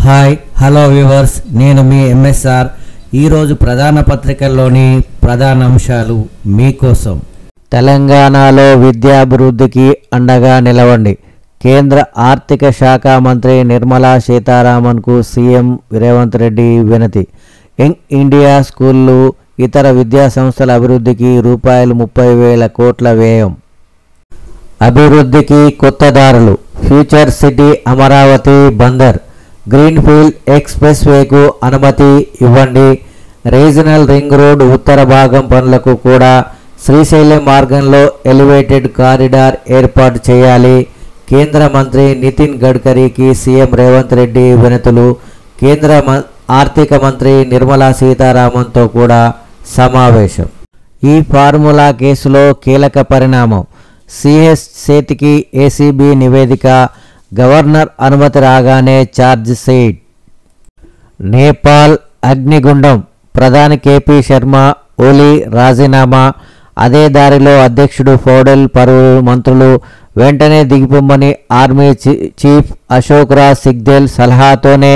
Hi hello viewers, నేను మీ MSR. ఈరోజు ప్రధాన పత్రికల్లోని ప్రధాన అంశాలు మీకోసం. తెలంగాణలో విద్యాభివృద్ధికి అండగా నిలవండి. కేంద్ర ఆర్థిక శాఖ మంత్రి నిర్మలా సీతారామన్కు సీఎం రేవంత్ రెడ్డి వినతి. యంగ్ ఇండియా స్కూళ్లు, ఇతర విద్యా సంస్థల అభివృద్ధికి రూపాయలు 30,000 కోట్ల వ్యయం. అభివృద్ధికి కొత్త దారులు. Future city Amaravati Bandar, greenfield express వేకు అనుమతి ఇవ్వండి. రీజనల్ రింగ్ రోడ్ ఉత్తర భాగం పనులకు కూడా శ్రీశైలం మార్గంలో ఎలివేటెడ్ కారిడార్ ఏర్పాటు చేయాలి. కేంద్ర మంత్రి నితిన్ గడ్కరీకి సీఎం రేవంత్ రెడ్డి వినతులు. కేంద్ర ఆర్థిక మంత్రి నిర్మలా సీతారామన్తో కూడా సమావేశం. ఈ ఫార్ములా కేసులో కీలక పరిణామం. సిఎస్ చేతికి ఏసీబీ నివేదిక. గవర్నర్ అనుమతి రాగానే ఛార్జ్ షీట్. నేపాల్ అగ్నిగుండం. ప్రధాని కేపీ శర్మ ఓలీ రాజీనామా. అదే దారిలో అధ్యక్షుడు పౌడెల్, పలువురు మంత్రులు వెంటనే దిగిపోమ్మని ఆర్మీ చీఫ్ అశోక్ రాజ్ సిగ్దేల్ సలహాతోనే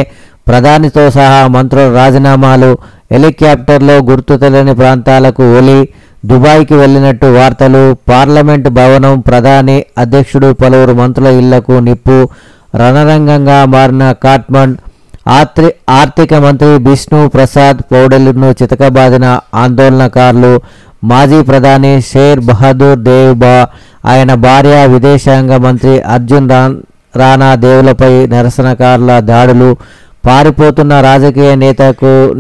ప్రధానితో సహా మంత్రుల రాజీనామాలు. హెలికాప్టర్లో గుర్తు తెలియని ప్రాంతాలకు ఓలీ దుబాయ్కి వెళ్ళినట్టు వార్తలు. పార్లమెంటు భవనం, ప్రధాని, అధ్యక్షుడు, పలువురు మంత్రుల ఇళ్లకు నిప్పు. రణరంగంగా మారిన కాట్మండ్. ఆర్థిక మంత్రి బిష్ణు ప్రసాద్ పౌడెల్ను చితకబాదిన ఆందోళనకారులు. మాజీ ప్రధాని షేర్ బహదూర్ దేవ్బా, ఆయన భార్య, విదేశాంగ మంత్రి అర్జున్ రాణా దేవులపై నిరసనకారుల దాడులు. పారిపోతున్న రాజకీయ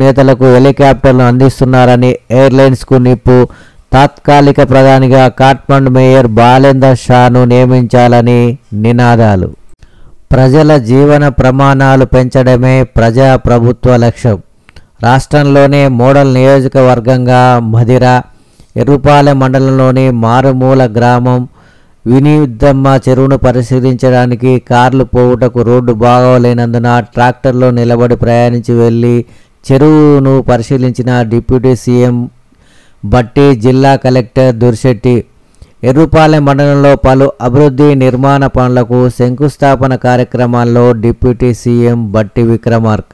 నేతలకు హెలికాప్టర్లు అందిస్తున్నారని ఎయిర్లైన్స్కు నిప్పు. తాత్కాలిక ప్రధానిగా కాట్మండ్ మేయర్ బాలేందర్ షాను నియమించాలని నినాదాలు. ప్రజల జీవన ప్రమాణాలు పెంచడమే ప్రజా ప్రభుత్వ లక్ష్యం. రాష్ట్రంలోనే మోడల్ నియోజకవర్గంగా మధిర. ఎర్రుపాలెం మండలంలోని మారుమూల గ్రామం వినియుద్దమ్మ చెరువును పరిశీలించడానికి కార్లు పోవుటకు రోడ్డు బాగోలేనందున ట్రాక్టర్లో నిలబడి ప్రయాణించి వెళ్లి చెరువును పరిశీలించిన డిప్యూటీ సీఎం బట్టి, జిల్లా కలెక్టర్ దుర్శెట్టి. ఎర్రుపాలెం మండలంలో పలు అభివృద్ధి నిర్మాణ పనులకు శంకుస్థాపన కార్యక్రమాల్లో డిప్యూటీ సీఎం బట్టి విక్రమార్క.